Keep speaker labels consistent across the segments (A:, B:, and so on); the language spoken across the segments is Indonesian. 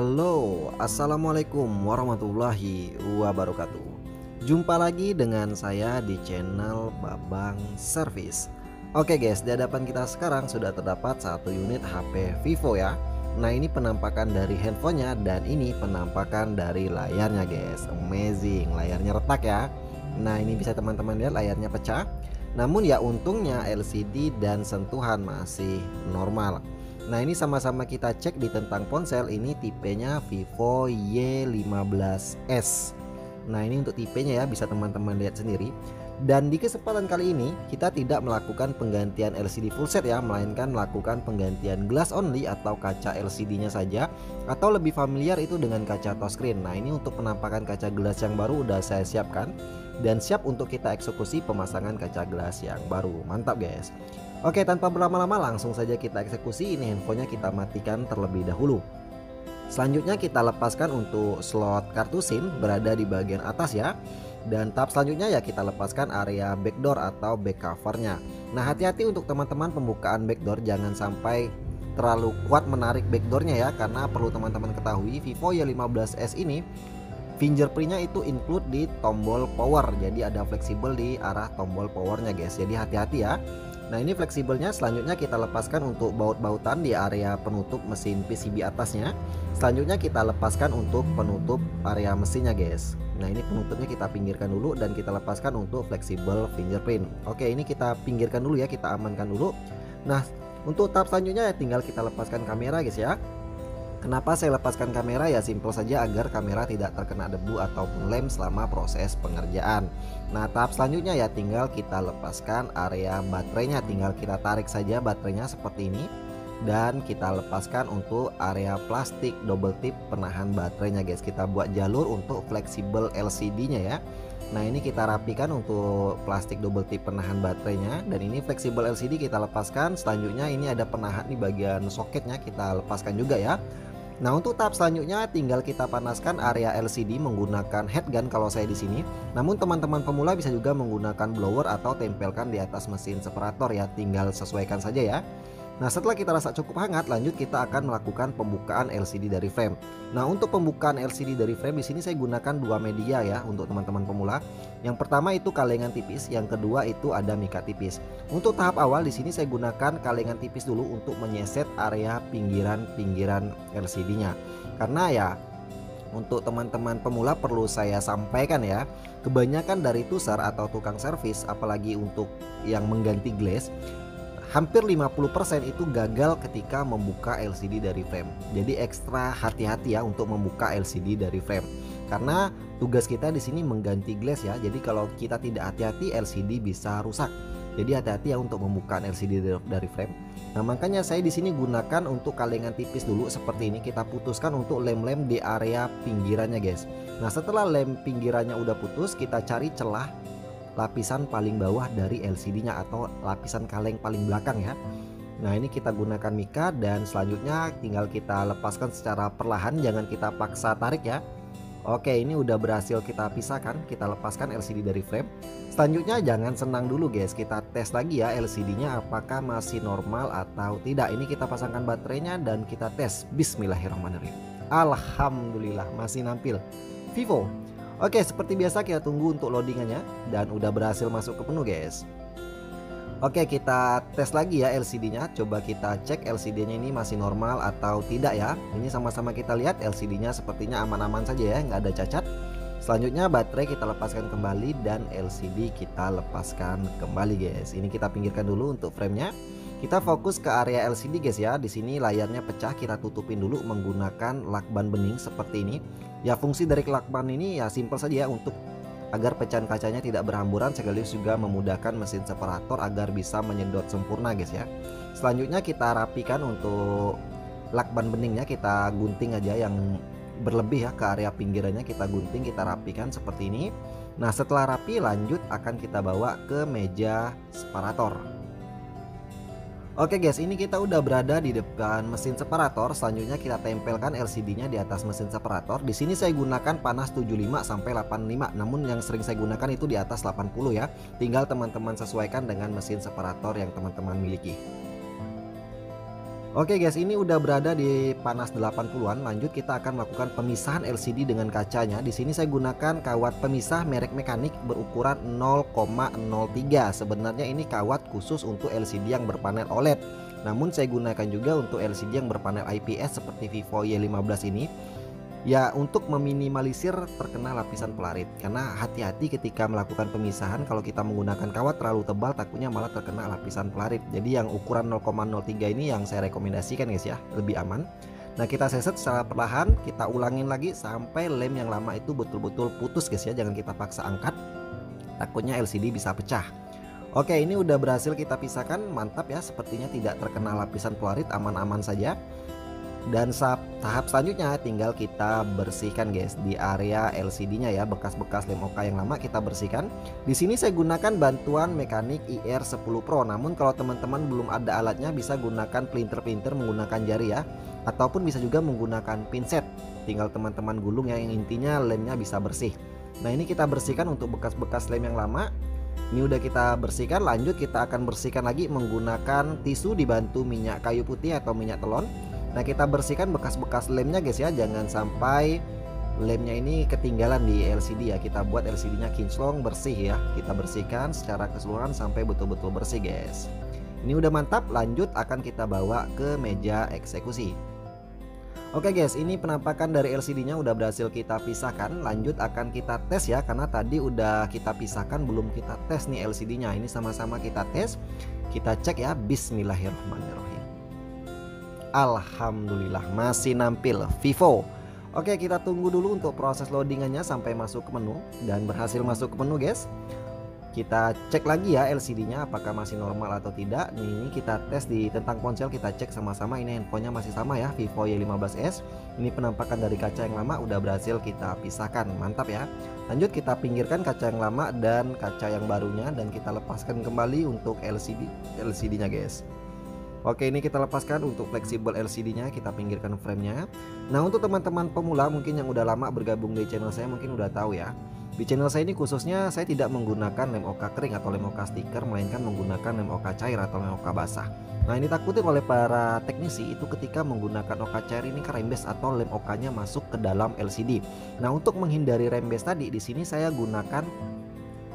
A: Halo, assalamualaikum warahmatullahi wabarakatuh. Jumpa lagi dengan saya di channel Babang Service. Oke guys, di hadapan kita sekarang sudah terdapat satu unit HP Vivo ya. Nah, ini penampakan dari handphonenya dan ini penampakan dari layarnya guys. Amazing, layarnya retak ya. Nah, ini bisa teman-teman lihat layarnya pecah. Namun ya untungnya LCD dan sentuhan masih normal. Nah, ini sama-sama kita cek di tentang ponsel. Ini tipenya Vivo Y15s. Nah, ini untuk tipenya ya, bisa teman-teman lihat sendiri. Dan di kesempatan kali ini kita tidak melakukan penggantian LCD full set ya, melainkan melakukan penggantian glass only atau kaca LCD-nya saja, atau lebih familiar itu dengan kaca touchscreen. Nah, ini untuk penampakan kaca gelas yang baru udah saya siapkan dan siap untuk kita eksekusi pemasangan kaca gelas yang baru. Mantap guys. Oke, tanpa berlama-lama langsung saja kita eksekusi. Ini handphonenya kita matikan terlebih dahulu. Selanjutnya kita lepaskan untuk slot kartu SIM berada di bagian atas ya. Dan tahap selanjutnya ya kita lepaskan area backdoor atau back covernya. Nah, hati-hati untuk teman-teman pembukaan backdoor, jangan sampai terlalu kuat menarik backdoornya ya, karena perlu teman-teman ketahui Vivo Y15s ini fingerprintnya itu include di tombol power, jadi ada fleksibel di arah tombol powernya guys, jadi hati-hati ya. Nah, ini fleksibelnya. Selanjutnya kita lepaskan untuk baut-bautan di area penutup mesin PCB atasnya. Selanjutnya kita lepaskan untuk penutup area mesinnya guys. Nah, ini penutupnya kita pinggirkan dulu dan kita lepaskan untuk fleksibel fingerprint. Oke, ini kita pinggirkan dulu ya, kita amankan dulu. Nah, untuk tahap selanjutnya ya tinggal kita lepaskan kamera guys ya. Kenapa saya lepaskan kamera? Ya simple saja agar kamera tidak terkena debu ataupun lem selama proses pengerjaan. Nah, tahap selanjutnya ya tinggal kita lepaskan area baterainya. Tinggal kita tarik saja baterainya seperti ini. Dan kita lepaskan untuk area plastik double tip penahan baterainya guys. Kita buat jalur untuk fleksibel LCD-nya ya. Nah, ini kita rapikan untuk plastik double tip penahan baterainya. Dan ini fleksibel LCD kita lepaskan. Selanjutnya ini ada penahan di bagian soketnya, kita lepaskan juga ya. Nah, untuk tahap selanjutnya tinggal kita panaskan area LCD menggunakan headgun kalau saya di sini. Namun teman-teman pemula bisa juga menggunakan blower atau tempelkan di atas mesin separator ya, tinggal sesuaikan saja ya. Nah, setelah kita rasa cukup hangat, lanjut kita akan melakukan pembukaan LCD dari frame. Nah, untuk pembukaan LCD dari frame di sini saya gunakan dua media ya untuk teman-teman pemula. Yang pertama itu kalengan tipis, yang kedua itu ada mika tipis. Untuk tahap awal di sini saya gunakan kalengan tipis dulu untuk menyeset area pinggiran-pinggiran LCD-nya. Karena ya untuk teman-teman pemula perlu saya sampaikan ya, kebanyakan dari tuser atau tukang servis, apalagi untuk yang mengganti glass, hampir 50% itu gagal ketika membuka LCD dari frame. Jadi ekstra hati-hati ya untuk membuka LCD dari frame. Karena tugas kita di sini mengganti glass ya. Jadi kalau kita tidak hati-hati LCD bisa rusak. Jadi hati-hati ya untuk membuka LCD dari frame. Nah, makanya saya di sini gunakan untuk kalengan tipis dulu seperti ini. Kita putuskan untuk lem-lem di area pinggirannya guys. Nah, setelah lem pinggirannya udah putus, kita cari celah lapisan paling bawah dari LCD-nya atau lapisan kaleng paling belakang ya. Nah, ini kita gunakan mika dan selanjutnya tinggal kita lepaskan secara perlahan, jangan kita paksa tarik ya. Oke, ini udah berhasil kita pisahkan, kita lepaskan LCD dari frame. Selanjutnya jangan senang dulu guys, kita tes lagi ya LCD-nya apakah masih normal atau tidak. Ini kita pasangkan baterainya dan kita tes. Bismillahirrahmanirrahim. Alhamdulillah masih nampil Vivo. Oke, seperti biasa kita tunggu untuk loadingannya dan udah berhasil masuk ke penuh guys. Oke, kita tes lagi ya LCD-nya. Coba kita cek LCD-nya ini masih normal atau tidak ya. Ini sama-sama kita lihat LCD-nya sepertinya aman-aman saja ya, nggak ada cacat. Selanjutnya baterai kita lepaskan kembali dan LCD kita lepaskan kembali guys. Ini kita pinggirkan dulu untuk frame-nya. Kita fokus ke area LCD guys ya. Di sini layarnya pecah, kita tutupin dulu menggunakan lakban bening seperti ini. Ya, fungsi dari lakban ini ya simpel saja ya, untuk agar pecahan kacanya tidak berhamburan, sekaligus juga memudahkan mesin separator agar bisa menyedot sempurna guys ya. Selanjutnya kita rapikan untuk lakban beningnya, kita gunting aja yang berlebih ya ke area pinggirannya, kita gunting, kita rapikan seperti ini. Nah, setelah rapi lanjut akan kita bawa ke meja separator. Oke guys, ini kita udah berada di depan mesin separator. Selanjutnya kita tempelkan LCD-nya di atas mesin separator. Di sini saya gunakan panas 75 sampai 85. Namun yang sering saya gunakan itu di atas 80 ya. Tinggal teman-teman sesuaikan dengan mesin separator yang teman-teman miliki. Oke guys, ini udah berada di panas 80-an. Lanjut kita akan melakukan pemisahan LCD dengan kacanya. Di sini saya gunakan kawat pemisah merek Mekanik berukuran 0,03. Sebenarnya ini kawat khusus untuk LCD yang berpanel OLED. Namun saya gunakan juga untuk LCD yang berpanel IPS seperti Vivo Y15 ini. Ya, untuk meminimalisir terkena lapisan pelarit. Karena hati-hati ketika melakukan pemisahan, kalau kita menggunakan kawat terlalu tebal takutnya malah terkena lapisan pelarit. Jadi yang ukuran 0,03 ini yang saya rekomendasikan guys ya, lebih aman. Nah, kita seset secara perlahan, kita ulangin lagi sampai lem yang lama itu betul-betul putus guys ya. Jangan kita paksa angkat, takutnya LCD bisa pecah. Oke, ini udah berhasil kita pisahkan, mantap ya. Sepertinya tidak terkena lapisan pelarit, aman-aman saja. Dan tahap selanjutnya tinggal kita bersihkan guys di area LCD-nya ya, bekas-bekas lem OK yang lama kita bersihkan. Di sini saya gunakan bantuan Mekanik IR10 Pro. Namun kalau teman-teman belum ada alatnya bisa gunakan pelintir-pelintir menggunakan jari ya, ataupun bisa juga menggunakan pinset. Tinggal teman-teman gulung ya, yang intinya lemnya bisa bersih. Nah, ini kita bersihkan untuk bekas-bekas lem yang lama. Ini udah kita bersihkan, lanjut kita akan bersihkan lagi menggunakan tisu dibantu minyak kayu putih atau minyak telon. Nah, kita bersihkan bekas-bekas lemnya guys ya, jangan sampai lemnya ini ketinggalan di LCD ya. Kita buat LCD-nya kinclong bersih ya. Kita bersihkan secara keseluruhan sampai betul-betul bersih guys. Ini udah mantap, lanjut akan kita bawa ke meja eksekusi. Oke guys, ini penampakan dari LCD-nya udah berhasil kita pisahkan. Lanjut akan kita tes ya, karena tadi udah kita pisahkan belum kita tes nih LCD-nya. Ini sama-sama kita tes. Kita cek ya, bismillahirrahmanirrahim. Alhamdulillah masih nampil Vivo. Oke, kita tunggu dulu untuk proses loadingannya sampai masuk ke menu. Dan berhasil masuk ke menu guys. Kita cek lagi ya LCD-nya apakah masih normal atau tidak. Ini kita tes di tentang ponsel, kita cek sama-sama. Ini handphonenya masih sama ya, Vivo Y15s. Ini penampakan dari kaca yang lama udah berhasil kita pisahkan, mantap ya. Lanjut kita pinggirkan kaca yang lama dan kaca yang barunya, dan kita lepaskan kembali untuk LCD-nya guys. Oke, ini kita lepaskan untuk fleksibel LCD-nya, kita pinggirkan frame-nya. Nah, untuk teman-teman pemula mungkin yang udah lama bergabung di channel saya mungkin udah tahu ya. Di channel saya ini khususnya saya tidak menggunakan lem OK kering atau lem OK stiker, melainkan menggunakan lem OK cair atau lem OK basah. Nah, ini takutin oleh para teknisi itu ketika menggunakan OK cair ini rembes atau lem OK-nya masuk ke dalam LCD. Nah, untuk menghindari rembes tadi di sini saya gunakan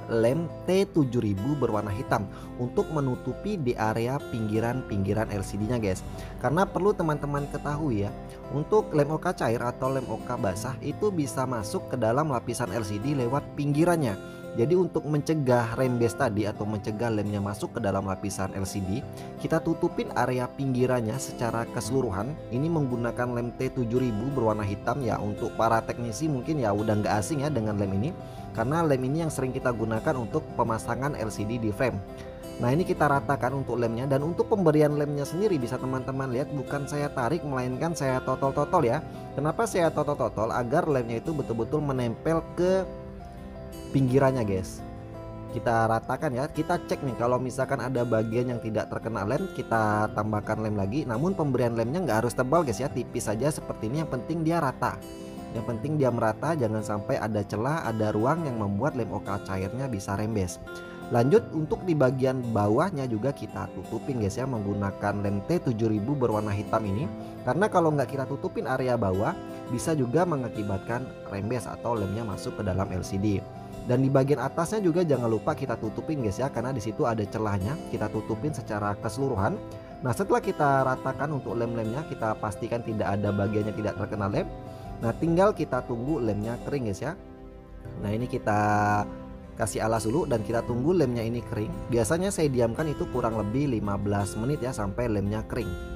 A: lem T7000 berwarna hitam untuk menutupi di area pinggiran-pinggiran LCD-nya guys. Karena perlu teman-teman ketahui ya, untuk lem OK cair atau lem OK basah itu bisa masuk ke dalam lapisan LCD lewat pinggirannya. Jadi untuk mencegah rembes tadi atau mencegah lemnya masuk ke dalam lapisan LCD, kita tutupin area pinggirannya secara keseluruhan. Ini menggunakan lem T7000 berwarna hitam ya. Untuk para teknisi mungkin ya udah nggak asing ya dengan lem ini, karena lem ini yang sering kita gunakan untuk pemasangan LCD di frame. Nah, ini kita ratakan untuk lemnya, dan untuk pemberian lemnya sendiri bisa teman-teman lihat bukan saya tarik melainkan saya totol-totol ya. Kenapa saya totol-totol? Agar lemnya itu betul-betul menempel ke pinggirannya guys. Kita ratakan ya, kita cek nih kalau misalkan ada bagian yang tidak terkena lem, kita tambahkan lem lagi. Namun pemberian lemnya nggak harus tebal guys ya, tipis saja seperti ini, yang penting dia rata. Yang penting dia merata, jangan sampai ada celah, ada ruang yang membuat lem OK cairnya bisa rembes. Lanjut untuk di bagian bawahnya juga kita tutupin guys ya, menggunakan lem T7000 berwarna hitam ini. Karena kalau nggak kita tutupin area bawah, bisa juga mengakibatkan rembes atau lemnya masuk ke dalam LCD. Dan di bagian atasnya juga jangan lupa kita tutupin guys ya, karena di situ ada celahnya, kita tutupin secara keseluruhan. Nah, setelah kita ratakan untuk lem-lemnya, kita pastikan tidak ada bagiannya tidak terkena lem. Nah, tinggal kita tunggu lemnya kering guys ya. Nah, ini kita kasih alas dulu dan kita tunggu lemnya ini kering. Biasanya saya diamkan itu kurang lebih 15 menit ya sampai lemnya kering.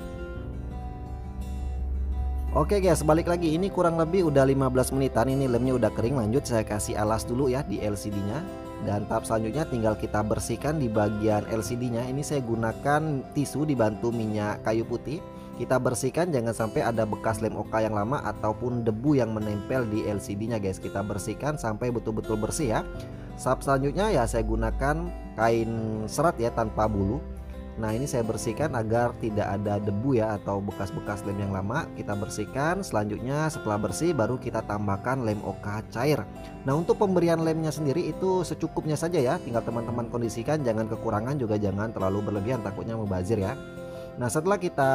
A: Oke guys, balik lagi, ini kurang lebih udah 15 menitan, ini lemnya udah kering. Lanjut saya kasih alas dulu ya di LCD-nya. Dan tahap selanjutnya tinggal kita bersihkan di bagian LCD-nya. Ini saya gunakan tisu dibantu minyak kayu putih. Kita bersihkan jangan sampai ada bekas lem OK yang lama ataupun debu yang menempel di LCD-nya guys. Kita bersihkan sampai betul-betul bersih ya. Tahap selanjutnya ya saya gunakan kain serat ya tanpa bulu. Nah, ini saya bersihkan agar tidak ada debu ya atau bekas-bekas lem yang lama. Kita bersihkan. Selanjutnya setelah bersih baru kita tambahkan lem OK cair. Nah, untuk pemberian lemnya sendiri itu secukupnya saja ya. Tinggal teman-teman kondisikan, jangan kekurangan juga jangan terlalu berlebihan, takutnya mubazir ya. Nah, setelah kita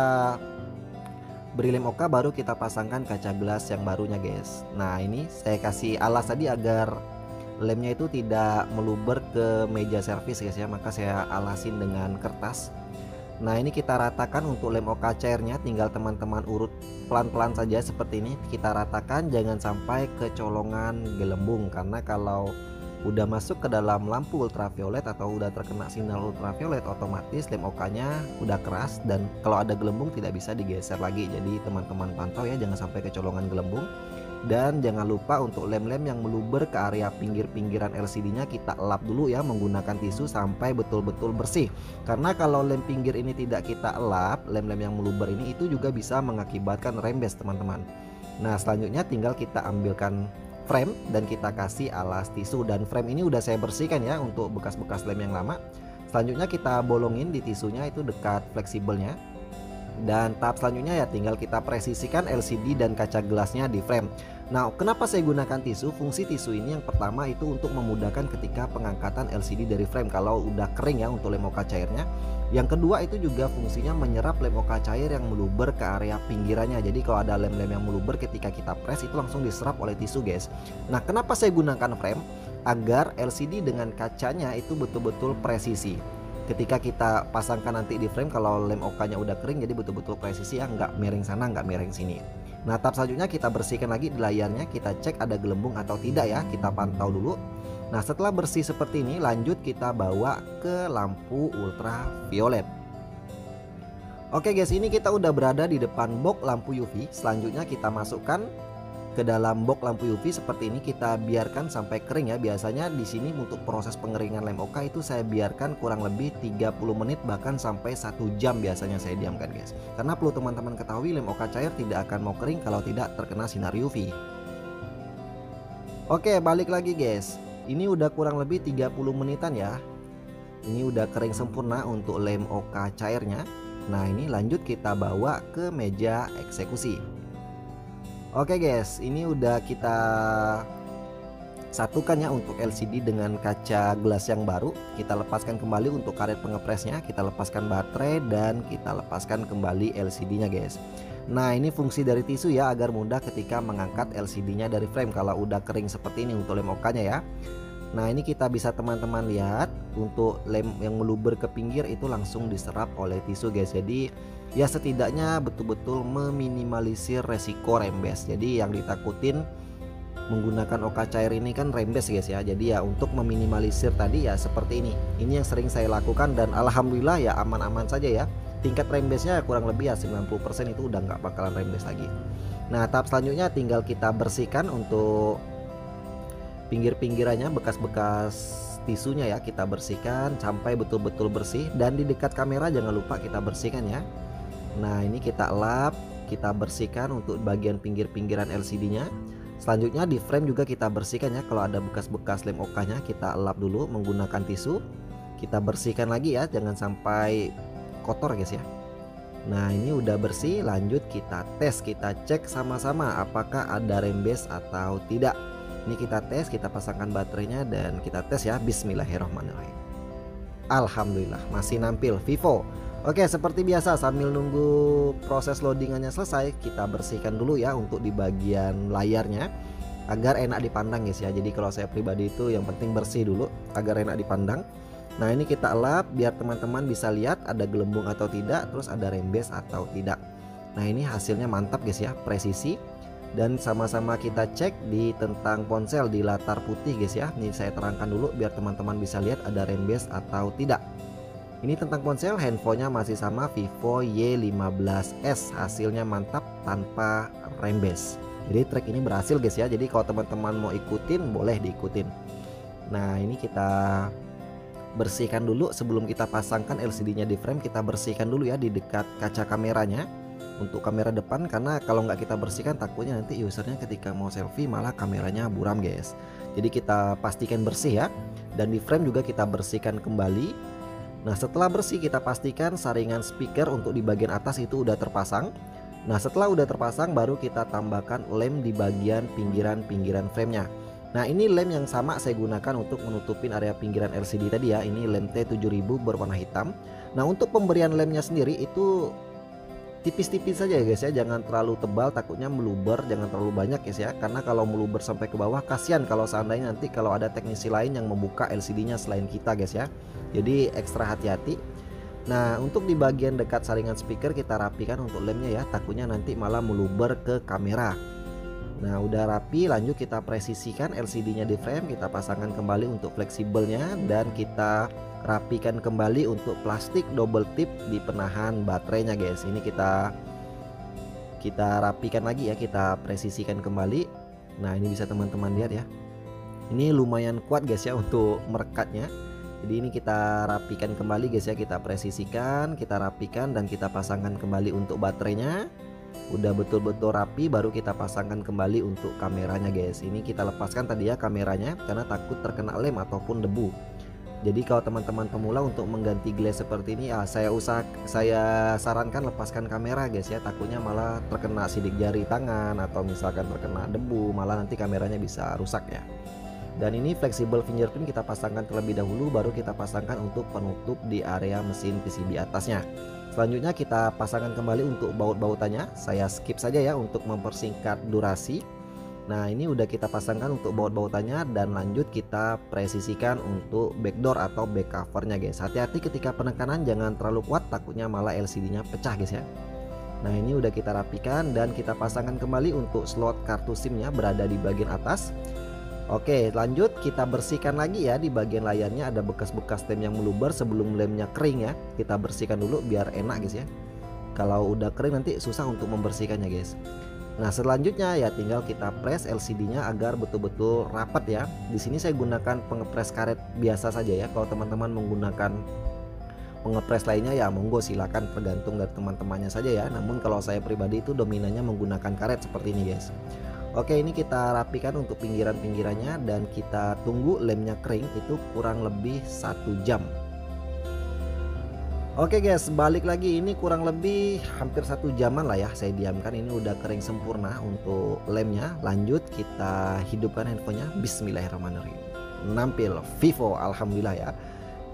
A: beri lem oka baru kita pasangkan kaca gelas yang barunya guys. Nah ini saya kasih alas tadi agar lemnya itu tidak meluber ke meja servis guys ya, maka saya alasin dengan kertas. Nah ini kita ratakan untuk lem oka cairnya, tinggal teman-teman urut pelan-pelan saja seperti ini. Kita ratakan jangan sampai kecolongan gelembung, karena kalau udah masuk ke dalam lampu ultraviolet atau udah terkena sinar ultraviolet, otomatis lem okanya udah keras dan kalau ada gelembung tidak bisa digeser lagi. Jadi teman-teman pantau ya, jangan sampai kecolongan gelembung. Dan jangan lupa untuk lem-lem yang meluber ke area pinggir-pinggiran LCD-nya kita elap dulu ya menggunakan tisu sampai betul-betul bersih. Karena kalau lem pinggir ini tidak kita elap, lem-lem yang meluber ini itu juga bisa mengakibatkan rembes teman-teman. Nah selanjutnya tinggal kita ambilkan frame dan kita kasih alas tisu, dan frame ini udah saya bersihkan ya untuk bekas-bekas lem yang lama. Selanjutnya kita bolongin di tisunya itu dekat fleksibelnya. Dan tahap selanjutnya ya tinggal kita presisikan LCD dan kaca gelasnya di frame. Nah kenapa saya gunakan tisu? Fungsi tisu ini yang pertama itu untuk memudahkan ketika pengangkatan LCD dari frame kalau udah kering ya untuk lem oka cairnya. Yang kedua itu juga fungsinya menyerap lem oka cair yang meluber ke area pinggirannya. Jadi kalau ada lem-lem yang meluber ketika kita press itu langsung diserap oleh tisu guys. Nah kenapa saya gunakan frame? Agar LCD dengan kacanya itu betul-betul presisi. Ketika kita pasangkan nanti di frame, kalau lem okanya udah kering jadi betul-betul presisi ya, nggak miring sana nggak miring sini. Nah tahap selanjutnya kita bersihkan lagi di layarnya, kita cek ada gelembung atau tidak ya, kita pantau dulu. Nah setelah bersih seperti ini lanjut kita bawa ke lampu ultraviolet. Oke guys, ini kita udah berada di depan box lampu UV. Selanjutnya kita masukkan ke dalam box lampu UV seperti ini, kita biarkan sampai kering ya. Biasanya di sini untuk proses pengeringan lem oka itu saya biarkan kurang lebih 30 menit bahkan sampai 1 jam biasanya saya diamkan guys. Karena perlu teman-teman ketahui lem oka cair tidak akan mau kering kalau tidak terkena sinar UV. Oke, balik lagi guys. Ini udah kurang lebih 30 menitan ya. Ini udah kering sempurna untuk lem oka cairnya. Nah, ini lanjut kita bawa ke meja eksekusi. Oke guys, ini udah kita satukan ya untuk LCD dengan kaca gelas yang baru. Kita lepaskan kembali untuk karet pengepresnya, kita lepaskan baterai dan kita lepaskan kembali LCD-nya guys. Nah ini fungsi dari tisu ya, agar mudah ketika mengangkat LCD-nya dari frame kalau udah kering seperti ini untuk lem okanya ya. Nah ini kita bisa teman-teman lihat untuk lem yang meluber ke pinggir itu langsung diserap oleh tisu guys. Jadi ya setidaknya betul-betul meminimalisir resiko rembes. Jadi yang ditakutin menggunakan oka cair ini kan rembes guys ya. Jadi ya untuk meminimalisir tadi ya seperti ini. Ini yang sering saya lakukan dan alhamdulillah ya aman-aman saja ya. Tingkat rembesnya kurang lebih ya 90% itu udah nggak bakalan rembes lagi. Nah tahap selanjutnya tinggal kita bersihkan untuk pinggir-pinggirannya, bekas-bekas tisunya ya, kita bersihkan sampai betul-betul bersih. Dan di dekat kamera jangan lupa kita bersihkan ya. Nah ini kita lap, kita bersihkan untuk bagian pinggir-pinggiran LCD-nya. Selanjutnya di frame juga kita bersihkan ya, kalau ada bekas-bekas lem okanya kita lap dulu menggunakan tisu. Kita bersihkan lagi ya, jangan sampai kotor guys ya. Nah ini udah bersih, lanjut kita tes, kita cek sama-sama apakah ada rembes atau tidak. Ini kita tes, kita pasangkan baterainya dan kita tes ya. Bismillahirrahmanirrahim. Alhamdulillah masih nampil Vivo. Oke, seperti biasa sambil nunggu proses loadingannya selesai, kita bersihkan dulu ya untuk di bagian layarnya agar enak dipandang guys ya. Jadi kalau saya pribadi itu yang penting bersih dulu agar enak dipandang. Nah ini kita elap biar teman-teman bisa lihat ada gelembung atau tidak, terus ada rembes atau tidak. Nah ini hasilnya mantap guys ya, presisi. Dan sama-sama kita cek di tentang ponsel di latar putih guys ya. Ini saya terangkan dulu biar teman-teman bisa lihat ada rembes atau tidak. Ini tentang ponsel, handphonenya masih sama Vivo Y15s, hasilnya mantap tanpa rembes. Jadi track ini berhasil guys ya. Jadi kalau teman-teman mau ikutin boleh diikutin. Nah ini kita bersihkan dulu sebelum kita pasangkan LCD-nya di frame. Kita bersihkan dulu ya di dekat kaca kameranya untuk kamera depan, karena kalau nggak kita bersihkan takutnya nanti usernya ketika mau selfie malah kameranya buram guys. Jadi kita pastikan bersih ya. Dan di frame juga kita bersihkan kembali. Nah setelah bersih kita pastikan saringan speaker untuk di bagian atas itu udah terpasang. Nah setelah udah terpasang baru kita tambahkan lem di bagian pinggiran-pinggiran framenya. Nah ini lem yang sama saya gunakan untuk menutupin area pinggiran LCD tadi ya. Ini lem T7000 berwarna hitam. Nah untuk pemberian lemnya sendiri itu tipis-tipis saja ya guys ya, jangan terlalu tebal takutnya meluber, jangan terlalu banyak guys ya, karena kalau meluber sampai ke bawah kasihan kalau seandainya nanti kalau ada teknisi lain yang membuka LCD-nya selain kita guys ya. Jadi ekstra hati-hati. Nah untuk di bagian dekat saringan speaker kita rapikan untuk lemnya ya, takutnya nanti malah meluber ke kamera. Nah udah rapi, lanjut kita presisikan LCD-nya di frame, kita pasangkan kembali untuk fleksibelnya, dan kita rapikan kembali untuk plastik double tip di penahan baterainya guys. Ini kita rapikan lagi ya, kita presisikan kembali. Nah ini bisa teman-teman lihat ya, ini lumayan kuat guys ya untuk merekatnya. Jadi ini kita rapikan kembali guys ya, kita presisikan, kita rapikan, dan kita pasangkan kembali untuk baterainya. Udah betul-betul rapi, baru kita pasangkan kembali untuk kameranya guys. Ini kita lepaskan tadi ya kameranya, karena takut terkena lem ataupun debu. Jadi kalau teman-teman pemula untuk mengganti glass seperti ini saya sarankan lepaskan kamera guys ya, takutnya malah terkena sidik jari tangan atau misalkan terkena debu, malah nanti kameranya bisa rusak ya. Dan ini fleksibel fingerprint kita pasangkan terlebih dahulu, baru kita pasangkan untuk penutup di area mesin PCB atasnya. Selanjutnya kita pasangkan kembali untuk baut-bautannya. Saya skip saja ya untuk mempersingkat durasi. Nah ini udah kita pasangkan untuk baut-bautannya, dan lanjut kita presisikan untuk backdoor atau back covernya guys. Hati-hati ketika penekanan, jangan terlalu kuat, takutnya malah LCD-nya pecah guys ya. Nah ini udah kita rapikan, dan kita pasangkan kembali untuk slot kartu SIM-nya berada di bagian atas. Oke lanjut kita bersihkan lagi ya, di bagian layarnya ada bekas-bekas lem yang meluber sebelum lemnya kering ya. Kita bersihkan dulu biar enak guys ya, kalau udah kering nanti susah untuk membersihkannya guys. Nah selanjutnya ya tinggal kita press LCD-nya agar betul-betul rapat ya. Di sini saya gunakan pengepres karet biasa saja ya. Kalau teman-teman menggunakan pengepres lainnya ya monggo, silakan, tergantung dari teman-temannya saja ya. Namun kalau saya pribadi itu dominannya menggunakan karet seperti ini guys. Oke ini kita rapikan untuk pinggiran-pinggirannya, dan kita tunggu lemnya kering itu kurang lebih 1 jam. Oke guys, balik lagi, ini kurang lebih hampir 1 jaman lah ya saya diamkan. Ini udah kering sempurna untuk lemnya. Lanjut kita hidupkan handphonenya. Bismillahirrahmanirrahim. Nampil Vivo, alhamdulillah ya.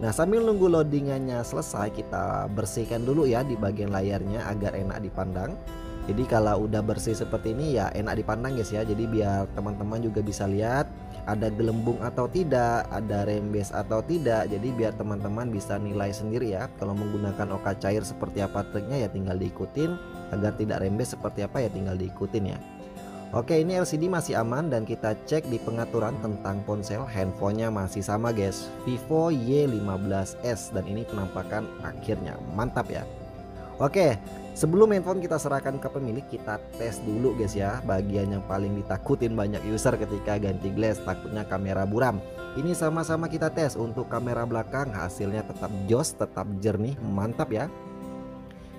A: Nah sambil nunggu loadingannya selesai, kita bersihkan dulu ya di bagian layarnya agar enak dipandang. Jadi kalau udah bersih seperti ini ya enak dipandang guys ya. Jadi biar teman-teman juga bisa lihat ada gelembung atau tidak, ada rembes atau tidak. Jadi biar teman-teman bisa nilai sendiri ya. Kalau menggunakan oka cair seperti apa triknya ya tinggal diikutin, agar tidak rembes seperti apa ya tinggal diikutin ya. Oke ini LCD masih aman, dan kita cek di pengaturan tentang ponsel. Handphonenya masih sama guys, Vivo Y15s, dan ini penampakan akhirnya mantap ya. Oke sebelum handphone kita serahkan ke pemilik, kita tes dulu guys ya, bagian yang paling ditakutin banyak user ketika ganti glass, takutnya kamera buram. Ini sama-sama kita tes. Untuk kamera belakang hasilnya tetap jos, tetap jernih, mantap ya.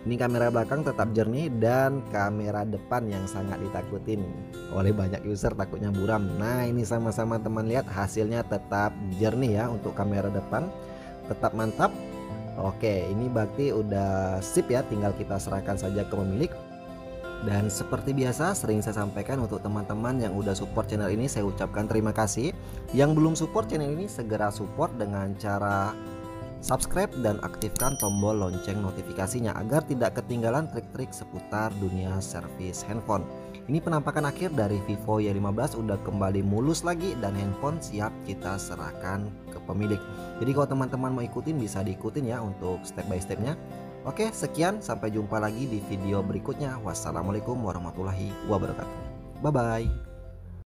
A: Ini kamera belakang tetap jernih, dan kamera depan yang sangat ditakutin oleh banyak user takutnya buram. Nah ini sama-sama teman lihat hasilnya tetap jernih ya. Untuk kamera depan tetap mantap. Oke ini berarti udah sip ya, tinggal kita serahkan saja ke pemilik. Dan seperti biasa sering saya sampaikan, untuk teman-teman yang udah support channel ini saya ucapkan terima kasih. Yang belum support channel ini segera support dengan cara subscribe dan aktifkan tombol lonceng notifikasinya agar tidak ketinggalan trik-trik seputar dunia servis handphone. Ini penampakan akhir dari Vivo Y15 udah kembali mulus lagi, dan handphone siap kita serahkan ke pemilik. Jadi kalau teman-teman mau ikutin bisa diikutin ya untuk step by stepnya. Oke sekian, sampai jumpa lagi di video berikutnya. Wassalamualaikum warahmatullahi wabarakatuh. Bye bye.